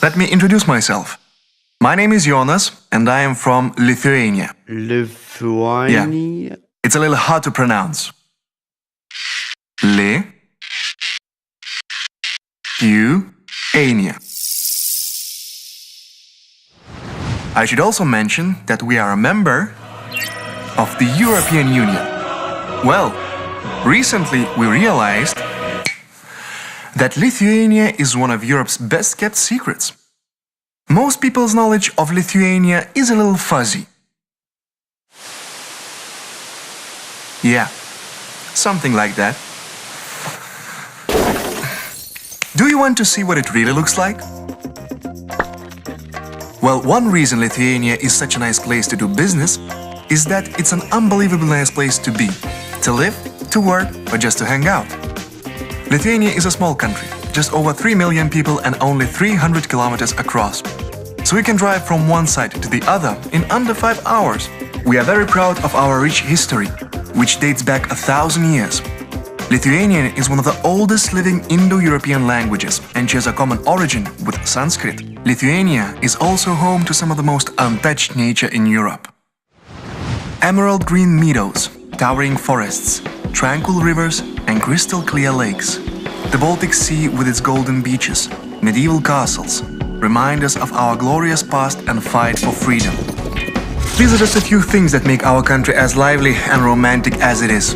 Let me introduce myself. My name is Jonas, and I am from Lithuania. Lithuania? It's a little hard to pronounce. Lithuania. I should also mention that we are a member of the European Union. Well, recently we realized that Lithuania is one of Europe's best kept secrets. Most people's knowledge of Lithuania is a little fuzzy. Yeah, something like that. Do you want to see what it really looks like? Well, one reason Lithuania is such a nice place to do business is that it's an unbelievably nice place to be, to live, to work, or just to hang out. Lithuania is a small country, just over 3 million people and only 300 kilometers across. So we can drive from one side to the other in under 5 hours. We are very proud of our rich history, which dates back 1,000 years. Lithuanian is one of the oldest living Indo-European languages and shares a common origin with Sanskrit. Lithuania is also home to some of the most untouched nature in Europe. Emerald green meadows, towering forests, tranquil rivers and crystal clear lakes. The Baltic Sea with its golden beaches, medieval castles, remind us of our glorious past and fight for freedom. These are just a few things that make our country as lively and romantic as it is.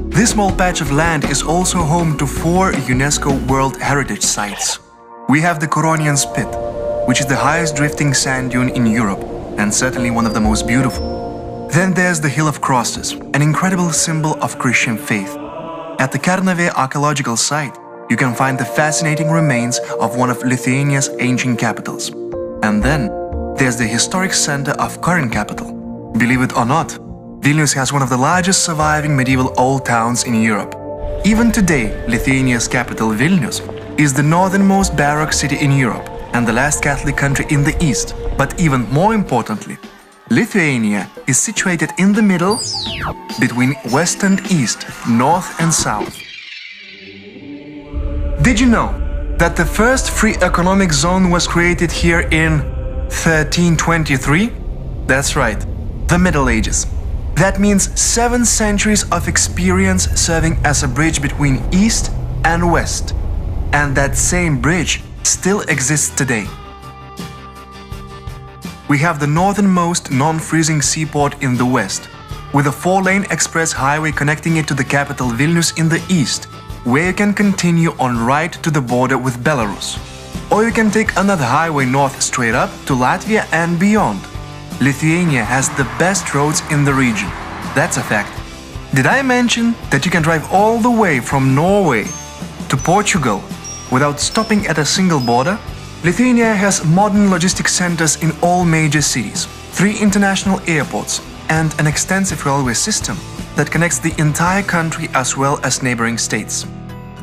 This small patch of land is also home to 4 UNESCO World Heritage Sites. We have the Coronian Spit, which is the highest drifting sand dune in Europe and certainly one of the most beautiful. Then there's the Hill of Crosses, an incredible symbol of Christian faith. At the Kernavė archaeological site, you can find the fascinating remains of one of Lithuania's ancient capitals. And then there's the historic center of current capital. Believe it or not, Vilnius has one of the largest surviving medieval old towns in Europe. Even today, Lithuania's capital Vilnius is the northernmost Baroque city in Europe and the last Catholic country in the East. But even more importantly, Lithuania is situated in the middle between West and East, North and South. Did you know that the first free economic zone was created here in 1323? That's right, the Middle Ages. That means 7 centuries of experience serving as a bridge between East and West. And that same bridge still exists today. We have the northernmost non-freezing seaport in the west, with a 4-lane express highway connecting it to the capital Vilnius in the east, where you can continue on right to the border with Belarus. Or you can take another highway north straight up to Latvia and beyond. Lithuania has the best roads in the region. That's a fact. Did I mention that you can drive all the way from Norway to Portugal without stopping at a single border? Lithuania has modern logistics centers in all major cities, 3 international airports, and an extensive railway system that connects the entire country as well as neighboring states.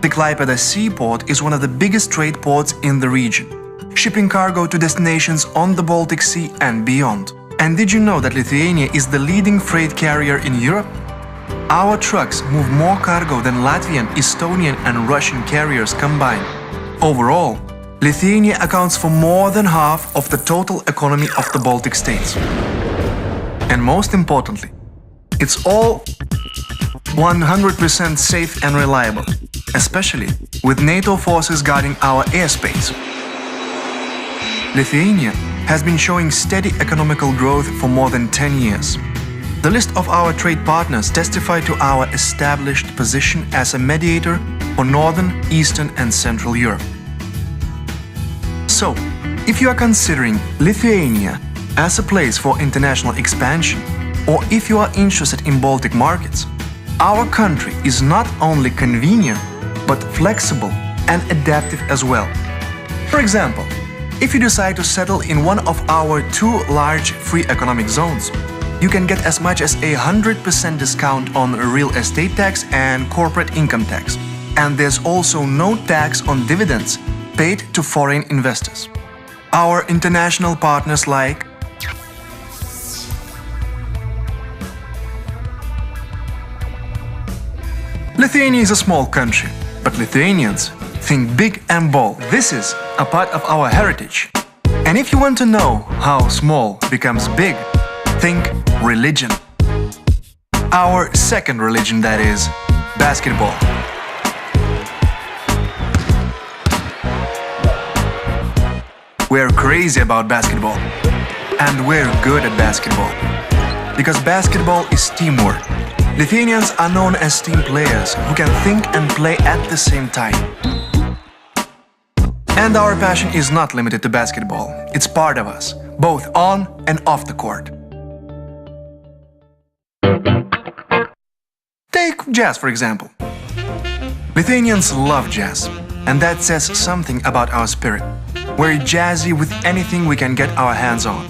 The Klaipėda seaport is one of the biggest trade ports in the region, shipping cargo to destinations on the Baltic Sea and beyond. And did you know that Lithuania is the leading freight carrier in Europe? Our trucks move more cargo than Latvian, Estonian and Russian carriers combined. Overall, Lithuania accounts for more than half of the total economy of the Baltic states. And most importantly, it's all 100% safe and reliable, especially with NATO forces guarding our airspace. Lithuania has been showing steady economical growth for more than 10 years. The list of our trade partners testify to our established position as a mediator for Northern, Eastern and Central Europe. So, if you are considering Lithuania as a place for international expansion, or if you are interested in Baltic markets, our country is not only convenient, but flexible and adaptive as well. For example, if you decide to settle in one of our 2 large free economic zones, you can get as much as 100% discount on real estate tax and corporate income tax. And there's also no tax on dividends paid to foreign investors. Our international partners like Lithuania is a small country, but Lithuanians think big and bold. This is a part of our heritage. And if you want to know how small becomes big, think religion. Our second religion, that is, basketball. We're crazy about basketball. And we're good at basketball. Because basketball is teamwork. Lithuanians are known as team players who can think and play at the same time. And our passion is not limited to basketball. It's part of us, both on and off the court. Take jazz, for example. Lithuanians love jazz, and that says something about our spirit. We're jazzy with anything we can get our hands on.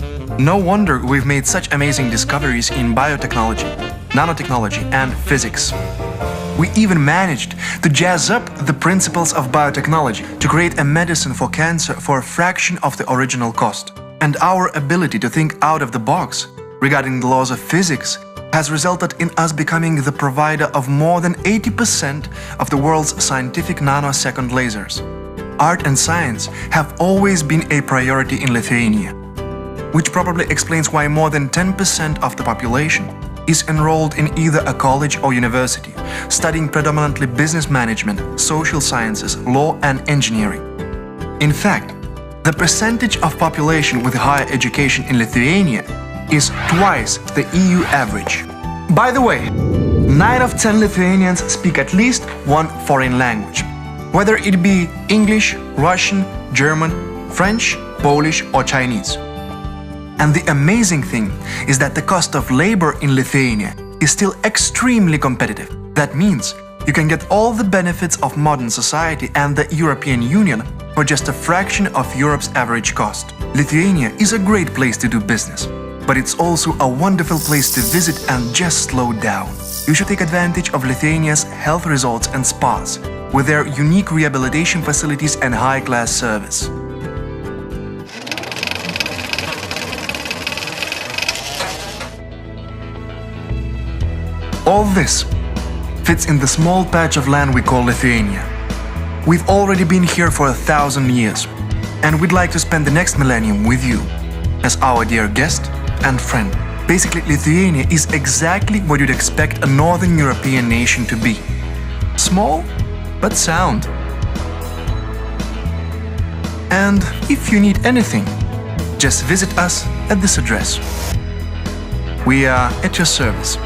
No wonder we've made such amazing discoveries in biotechnology, nanotechnology, and physics. We even managed to jazz up the principles of biotechnology to create a medicine for cancer for a fraction of the original cost. And our ability to think out of the box regarding the laws of physics has resulted in us becoming the provider of more than 80% of the world's scientific nanosecond lasers. Art and science have always been a priority in Lithuania, which probably explains why more than 10% of the population is enrolled in either a college or university, studying predominantly business management, social sciences, law and engineering. In fact, the percentage of population with higher education in Lithuania is twice the EU average. By the way, 9 of 10 Lithuanians speak at least one foreign language, whether it be English, Russian, German, French, Polish or Chinese. And the amazing thing is that the cost of labor in Lithuania is still extremely competitive. That means you can get all the benefits of modern society and the European Union for just a fraction of Europe's average cost. Lithuania is a great place to do business, but it's also a wonderful place to visit and just slow down. You should take advantage of Lithuania's health resorts and spas, with their unique rehabilitation facilities and high-class service. All this fits in the small patch of land we call Lithuania. We've already been here for 1,000 years, and we'd like to spend the next millennium with you, as our dear guest and friend. Basically, Lithuania is exactly what you'd expect a Northern European nation to be. Small, but sound. And if you need anything, just visit us at this address. We are at your service.